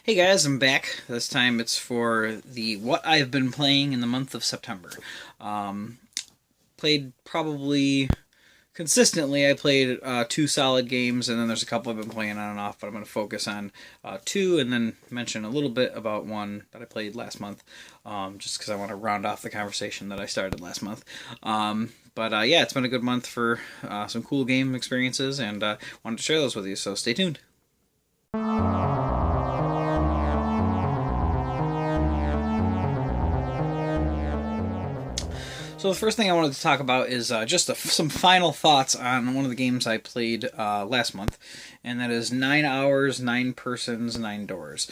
Hey guys, I'm back. This time it's for the what I've been playing in the month of September. Um, Played probably consistently. I played two solid games, and then there's a couple I've been playing on and off. But I'm going to focus on two, and then mention a little bit about one that I played last month, just because I want to round off the conversation that I started last month. But yeah, it's been a good month for some cool game experiences, and wanted to share those with you. So stay tuned. So the first thing I wanted to talk about is just some final thoughts on one of the games I played last month, and that is 9 hours, 9 persons, 9 doors.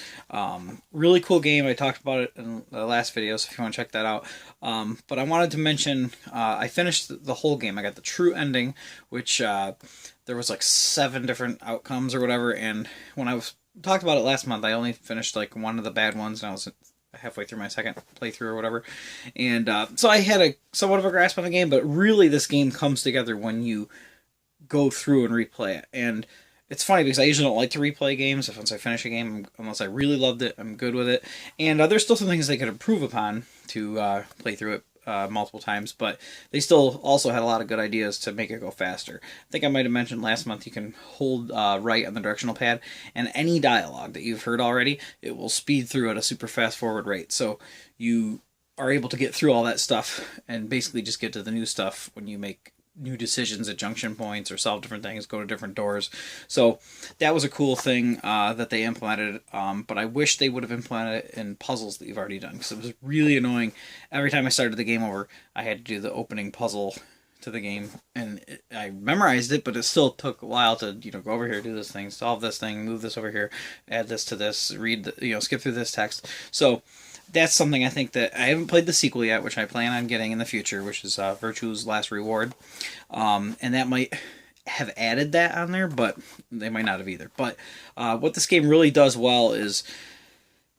Really cool game. I talked about it in the last video, so if you want to check that out. But I wanted to mention I finished the whole game. I got the true ending, which there was like 7 different outcomes or whatever. And when I was talked about it last month, I only finished like one of the bad ones, and I was halfway through my second playthrough or whatever. And so I had a somewhat of a grasp on the game, but really this game comes together when you go through and replay it. And it's funny because I usually don't like to replay games. If once I finish a game, unless I really loved it, I'm good with it. And there's still some things they could improve upon to play through it multiple times, but they still also had a lot of good ideas to make it go faster. I think I might have mentioned last month you can hold right on the directional pad, and any dialogue that you've heard already, it will speed through at a super fast forward rate. So you are able to get through all that stuff and basically just get to the new stuff when you make new decisions at junction points or solve different things, go to different doors. So that was a cool thing that they implemented, but I wish they would have implemented it in puzzles that you've already done, because it was really annoying. Every time I started the game over, I had to do the opening puzzle to the game, and I memorized it, but it still took a while to go over here, do this thing, solve this thing, move this over here, add this to this, read skip through this text. So that's something I think that I haven't played the sequel yet, which I plan on getting in the future, which is Virtue's Last Reward, and that might have added that on there, but they might not have either. But what this game really does well is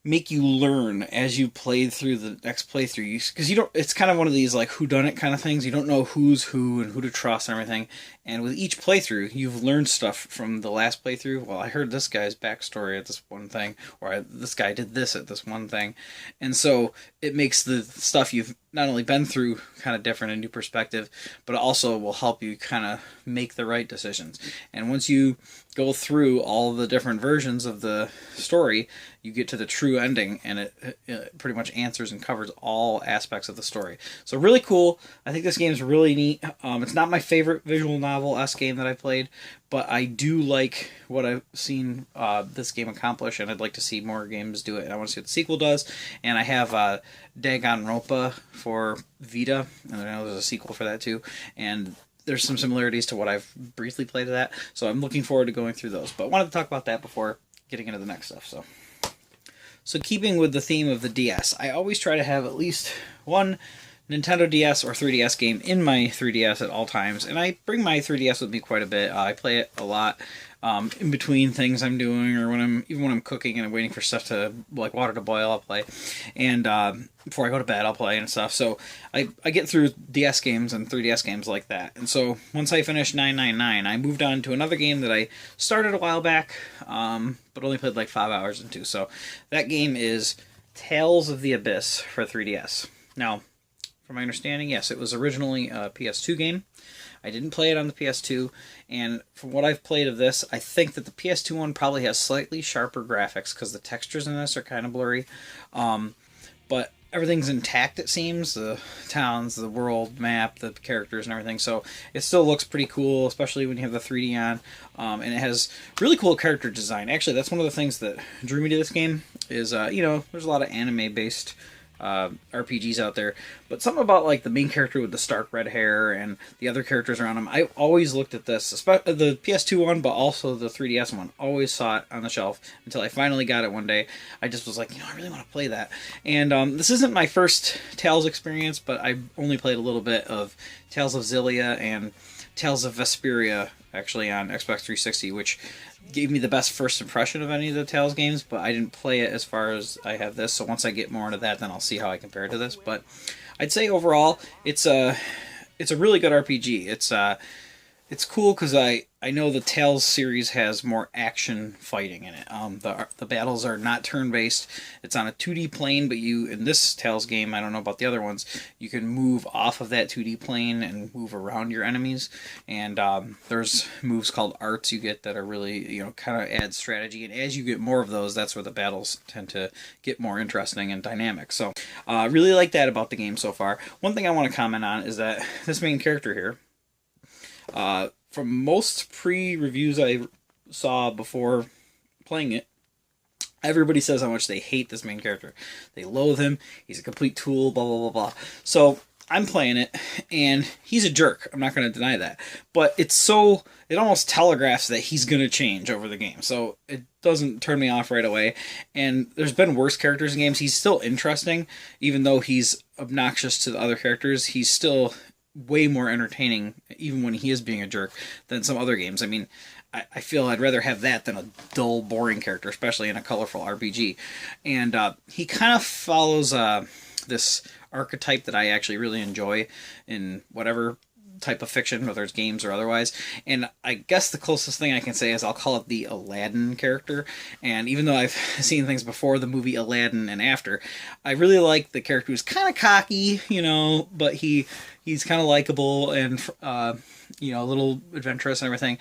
make you learn as you play through the next playthrough, because you don't, it's kind of one of these like whodunit kind of things. You don't know who's who and who to trust and everything, and with each playthrough you've learned stuff from the last playthrough. Well, I heard this guy's backstory at this one thing, or this guy did this at this one thing, and so it makes the stuff you've not only been through kind of different, a new perspective, but it also will help you kind of make the right decisions. And once you go through all the different versions of the story, you get to the true ending, and it pretty much answers and covers all aspects of the story. So really cool. I think this game is really neat. It's not my favorite visual novel-esque game that I played, but I do like what I've seen this game accomplish, and I'd like to see more games do it. And I want to see what the sequel does. And I have Danganronpa for Vita, and I know there's a sequel for that too. And there's some similarities to what I've briefly played of that, so I'm looking forward to going through those. But I wanted to talk about that before getting into the next stuff. So keeping with the theme of the DS, I always try to have at least one Nintendo DS or 3DS game in my 3DS at all times, and I bring my 3DS with me quite a bit. I play it a lot in between things I'm doing, or when I'm cooking and I'm waiting for stuff to, like, water to boil, I'll play, and before I go to bed I'll play and stuff. So I get through DS games and 3DS games like that. And so once I finished 999, I moved on to another game that I started a while back, but only played like 5 hours into. So that game is Tales of the Abyss for 3DS. Now, from my understanding, yes, it was originally a PS2 game. I didn't play it on the PS2, and from what I've played of this, I think that the PS2 one probably has slightly sharper graphics because the textures in this are kind of blurry. But everything's intact, it seems. The towns, the world map, the characters and everything. So it still looks pretty cool, especially when you have the 3D on. And it has really cool character design. Actually, that's one of the things that drew me to this game is, there's a lot of anime-based RPGs out there, but something about like the main character with the stark red hair and the other characters around him. I always looked at this, the PS2 one, but also the 3DS one. Always saw it on the shelf until I finally got it one day. I just was like, I really want to play that. And this isn't my first Tales experience, but I only played a little bit of Tales of Xillia and Tales of Vesperia actually on Xbox 360, which gave me the best first impression of any of the Tales games, but I didn't play it as far as I have this, so once I get more into that, then I'll see how I compare it to this. But I'd say overall, it's a really good RPG. It's cool because I know the Tales series has more action fighting in it. The battles are not turn based. It's on a 2D plane, but you in this Tales game, I don't know about the other ones, you can move off of that 2D plane and move around your enemies. And there's moves called arts you get that are really kind of add strategy. And as you get more of those, that's where the battles tend to get more interesting and dynamic. So really like that about the game so far. One thing I want to comment on is that this main character here. From most pre-reviews I saw before playing it, everybody says how much they hate this main character. They loathe him. He's a complete tool, blah, blah, blah, blah. So I'm playing it, and he's a jerk. I'm not going to deny that. But it almost telegraphs that he's going to change over the game. So it doesn't turn me off right away. And there's been worse characters in games. He's still interesting. Even though he's obnoxious to the other characters, he's still way more entertaining, even when he is being a jerk, than some other games. I mean, I feel I'd rather have that than a dull, boring character, especially in a colorful RPG. And he kind of follows this archetype that I actually really enjoy in whatever type of fiction, whether it's games or otherwise. And I guess the closest thing I can say is I'll call it the Aladdin character. And even though I've seen things before the movie Aladdin and after, I really like the character who's kind of cocky, but he's kind of likable and a little adventurous and everything.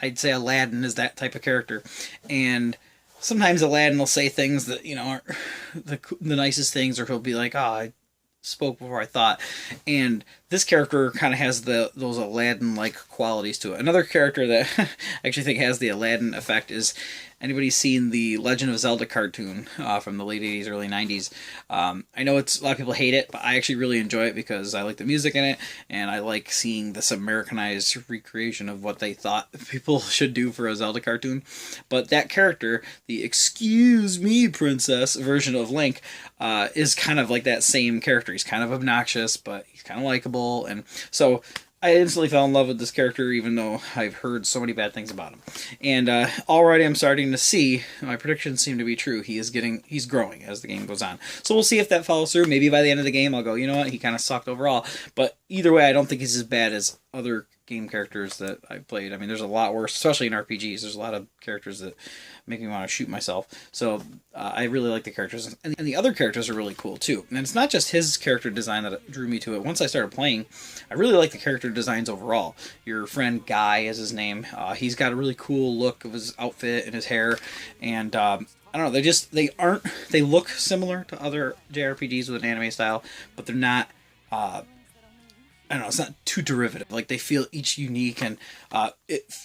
I'd say Aladdin is that type of character. And sometimes Aladdin will say things that aren't the nicest things, or he'll be like, "Oh, I spoke before I thought." And this character kind of has those Aladdin-like qualities to it. Another character that I actually think has the Aladdin effect is, anybody seen the Legend of Zelda cartoon from the late 80s, early 90s? I know a lot of people hate it, but I actually really enjoy it because I like the music in it, and I like seeing this Americanized recreation of what they thought people should do for a Zelda cartoon. But that character, the "excuse me, princess" version of Link, is kind of like that same character. He's kind of obnoxious, but he's kind of likable, and so I instantly fell in love with this character, even though I've heard so many bad things about him. And already I'm starting to see my predictions seem to be true. He's growing as the game goes on. So we'll see if that follows through. Maybe by the end of the game I'll go, you know what, he kind of sucked overall. But either way, I don't think he's as bad as other game characters that I've played. I mean, there's a lot worse, especially in RPGs. There's a lot of characters that make me want to shoot myself. So I really like the characters. And the other characters are really cool, too. And it's not just his character design that drew me to it. Once I started playing, I really like the character designs overall. Your friend Guy is his name. He's got a really cool look of his outfit and his hair. And I don't know, they look similar to other JRPGs with an anime style, but they're not, I don't know, it's not too derivative. Like, they feel each unique, and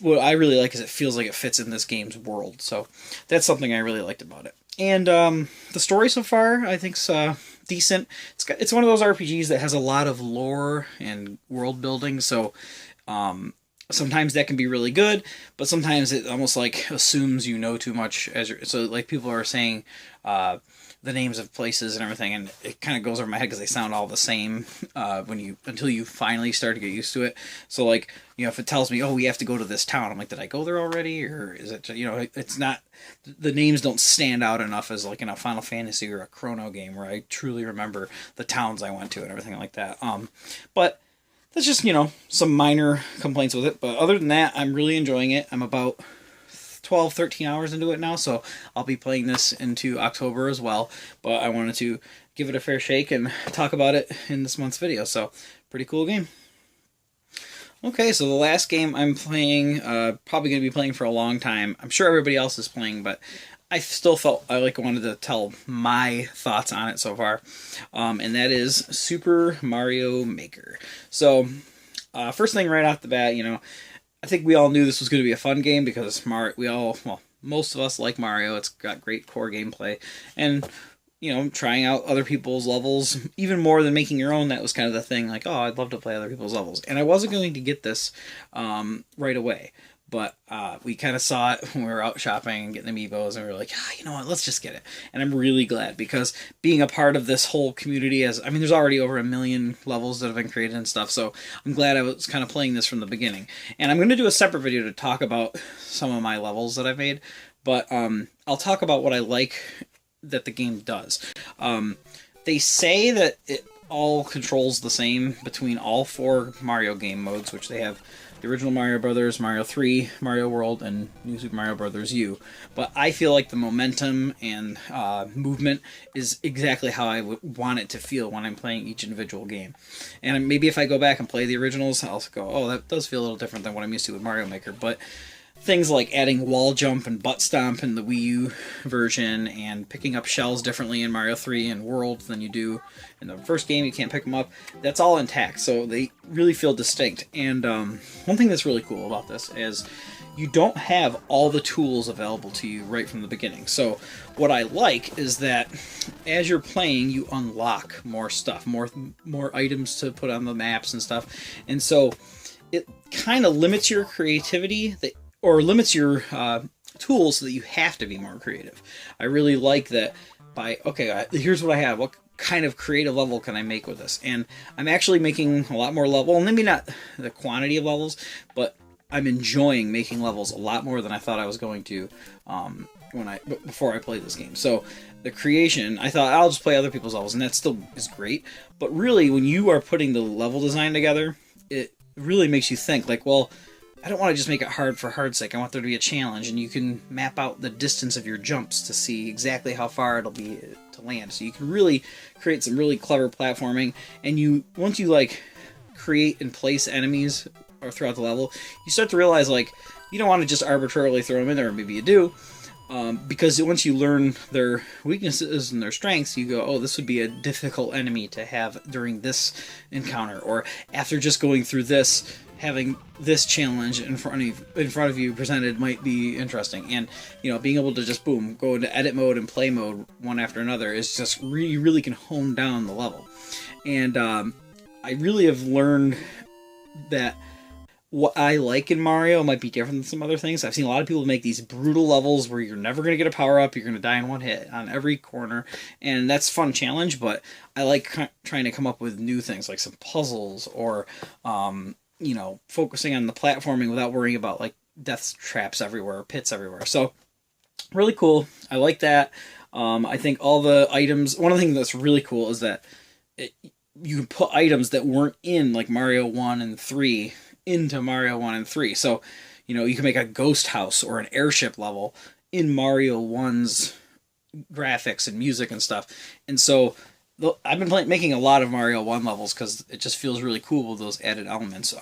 what I really like is it feels like it fits in this game's world. So that's something I really liked about it. And the story so far, I think's decent. It's one of those RPGs that has a lot of lore and world building, so sometimes that can be really good, but sometimes it almost like assumes you know too much so like people are saying the names of places and everything, and it kind of goes over my head because they sound all the same until you finally start to get used to it. So like, if it tells me, oh, we have to go to this town, I'm like, did I go there already? Or is it, it's not, the names don't stand out enough as like in a Final Fantasy or a Chrono game where I truly remember the towns I went to and everything like that. But that's just, some minor complaints with it. But other than that, I'm really enjoying it. I'm about 12, 13 hours into it now, so I'll be playing this into October as well. But I wanted to give it a fair shake and talk about it in this month's video. So, pretty cool game. Okay, so the last game I'm playing, probably going to be playing for a long time. I'm sure everybody else is playing, but I still felt I wanted to tell my thoughts on it so far, and that is Super Mario Maker. So, first thing right off the bat, I think we all knew this was going to be a fun game because most of us like Mario. It's got great core gameplay, and trying out other people's levels, even more than making your own, that was kind of the thing. Like, oh, I'd love to play other people's levels, and I wasn't going to get this right away. But we kind of saw it when we were out shopping and getting amiibos, and we were like, you know what, let's just get it. And I'm really glad, because being a part of this whole community, there's already over 1 million levels that have been created and stuff, so I'm glad I was kind of playing this from the beginning. And I'm going to do a separate video to talk about some of my levels that I've made, but I'll talk about what I like that the game does. They say that it all controls the same between all 4 Mario game modes, which they have the original Mario Brothers, Mario 3, Mario World, and New Super Mario Brothers U. But I feel like the momentum and movement is exactly how I would want it to feel when I'm playing each individual game. And maybe if I go back and play the originals, I'll go, oh, that does feel a little different than what I'm used to with Mario Maker. But things like adding wall jump and butt stomp in the Wii U version, and picking up shells differently in Mario 3 and World than you do in the first game. You can't pick them up. That's all intact, so they really feel distinct. And one thing that's really cool about this is you don't have all the tools available to you right from the beginning. So what I like is that as you're playing, you unlock more stuff, more items to put on the maps and stuff. And so it kind of limits your creativity, or limits your tools, so that you have to be more creative. I really like that here's what I have. What kind of creative level can I make with this? And I'm actually making a lot more level, maybe not the quantity of levels, but I'm enjoying making levels a lot more than I thought I was going to before I played this game. So the creation, I thought I'll just play other people's levels, and that still is great. But really, when you are putting the level design together, it really makes you think, like, well, I don't want to just make it hard for hard's sake. I want there to be a challenge, and you can map out the distance of your jumps to see exactly how far it'll be to land. So you can really create some really clever platforming, and once you like create and place enemies or throughout the level, you start to realize, like, you don't want to just arbitrarily throw them in there, or maybe you do, because once you learn their weaknesses and their strengths, you go, oh, this would be a difficult enemy to have during this encounter, or after just going through this, having this challenge in front of you presented might be interesting. And being able to just boom, go into edit mode and play mode one after another is just you really can hone down the level. And I really have learned that what I like in Mario might be different than some other things. I've seen a lot of people make these brutal levels where you're never going to get a power-up, you're going to die in one hit on every corner, and that's a fun challenge, but I like trying to come up with new things, like some puzzles, or focusing on the platforming without worrying about, like, death traps everywhere, pits everywhere. So, really cool. I like that. I think all the items, one of the things that's really cool is that you can put items that weren't in, like, Mario 1 and 3 into Mario 1 and 3. So, you can make a ghost house or an airship level in Mario 1's graphics and music and stuff. And so I've been making a lot of Mario 1 levels because it just feels really cool with those added elements.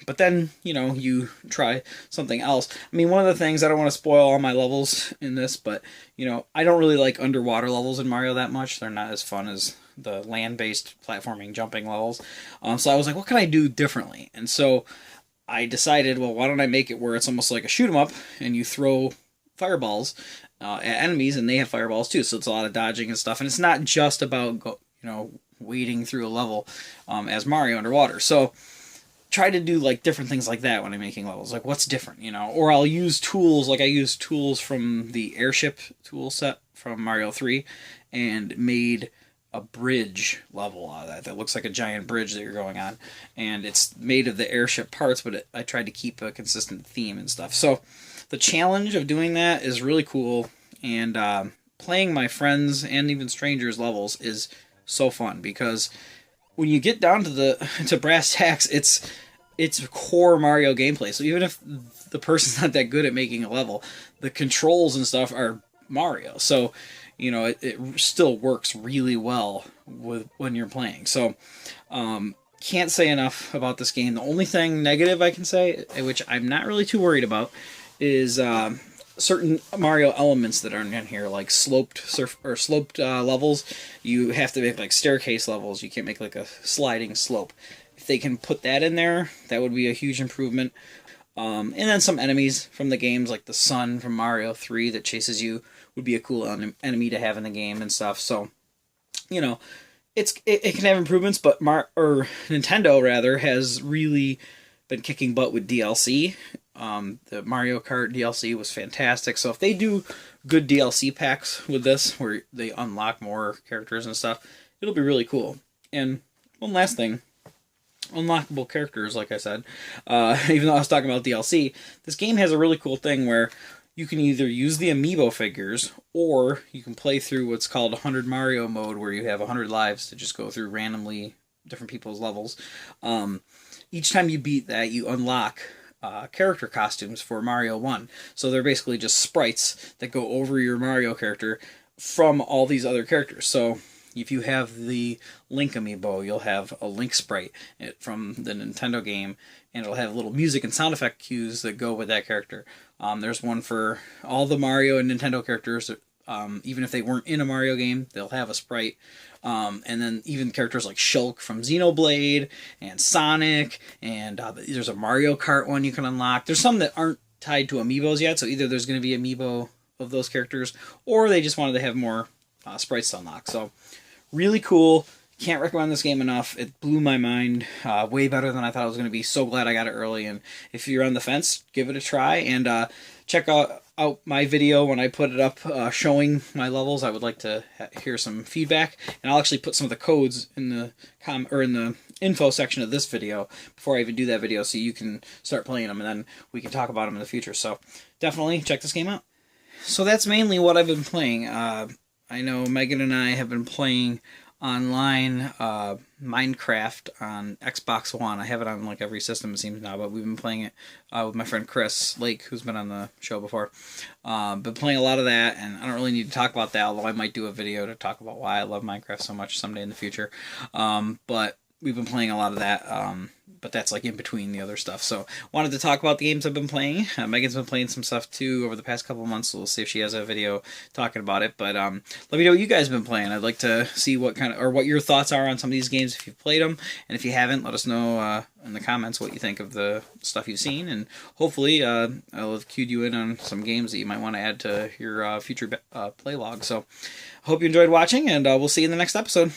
But then, you try something else. I mean, one of the things, I don't want to spoil all my levels in this, but, I don't really like underwater levels in Mario that much. They're not as fun as the land-based platforming, jumping levels. So I was like, what can I do differently? And so I decided, well, why don't I make it where it's almost like a shoot 'em up, and you throw fireballs at enemies, and they have fireballs too. So it's a lot of dodging and stuff, and it's not just about wading through a level as Mario underwater. So try to do like different things like that when I'm making levels. Like, what's different, Or I'll use tools, like I use tools from the airship tool set from Mario 3, and made a bridge level out of that looks like a giant bridge that you're going on, and it's made of the airship parts, but I tried to keep a consistent theme and stuff. So the challenge of doing that is really cool, and playing my friends and even strangers levels is so fun, because when you get down to brass tacks, it's core Mario gameplay. So even if the person's not that good at making a level, the controls and stuff are Mario. So it still works really well when you're playing. So, can't say enough about this game. The only thing negative I can say, which I'm not really too worried about, is certain Mario elements that aren't in here, like sloped levels. You have to make like staircase levels. You can't make like a sliding slope. If they can put that in there, that would be a huge improvement. And then some enemies from the games, like the sun from Mario 3 that chases you, would be a cool enemy to have in the game and stuff. So, it can have improvements, but Nintendo rather has really been kicking butt with DLC. The Mario Kart DLC was fantastic. So if they do good DLC packs with this, where they unlock more characters and stuff, it'll be really cool. And one last thing. Unlockable characters, like I said, even though I was talking about DLC, this game has a really cool thing where you can either use the amiibo figures, or you can play through what's called 100 Mario mode, where you have 100 lives to just go through randomly different people's levels. Each time you beat that, you unlock character costumes for Mario 1. So they're basically just sprites that go over your Mario character from all these other characters. So if you have the Link amiibo, you'll have a Link sprite from the Nintendo game, and it'll have little music and sound effect cues that go with that character. There's one for all the Mario and Nintendo characters. Even if they weren't in a Mario game, they'll have a sprite. And then even characters like Shulk from Xenoblade and Sonic, and there's a Mario Kart one you can unlock. There's some that aren't tied to amiibos yet, so either there's going to be amiibo of those characters, or they just wanted to have more sprites to unlock. So really cool. Can't recommend this game enough. It blew my mind. Way better than I thought it was going to be. So glad I got it early. And if you're on the fence, give it a try. And check out my video when I put it up showing my levels. I would like to hear some feedback. And I'll actually put some of the codes in the in the info section of this video before I even do that video, so you can start playing them, and then we can talk about them in the future. So definitely check this game out. So that's mainly what I've been playing. I know Megan and I have been playing online Minecraft on Xbox One. I have it on like every system it seems now, but we've been playing it with my friend Chris Lake, who's been on the show before. Been playing a lot of that, and I don't really need to talk about that, although I might do a video to talk about why I love Minecraft so much someday in the future. But we've been playing a lot of that, but that's like in between the other stuff. So wanted to talk about the games I've been playing. Megan's been playing some stuff too over the past couple of months, so we'll see if she has a video talking about it. But let me know what you guys have been playing. I'd like to see what your thoughts are on some of these games if you've played them, and if you haven't, let us know in the comments what you think of the stuff you've seen, and hopefully I'll have cued you in on some games that you might want to add to your future play log. So hope you enjoyed watching, and we'll see you in the next episode.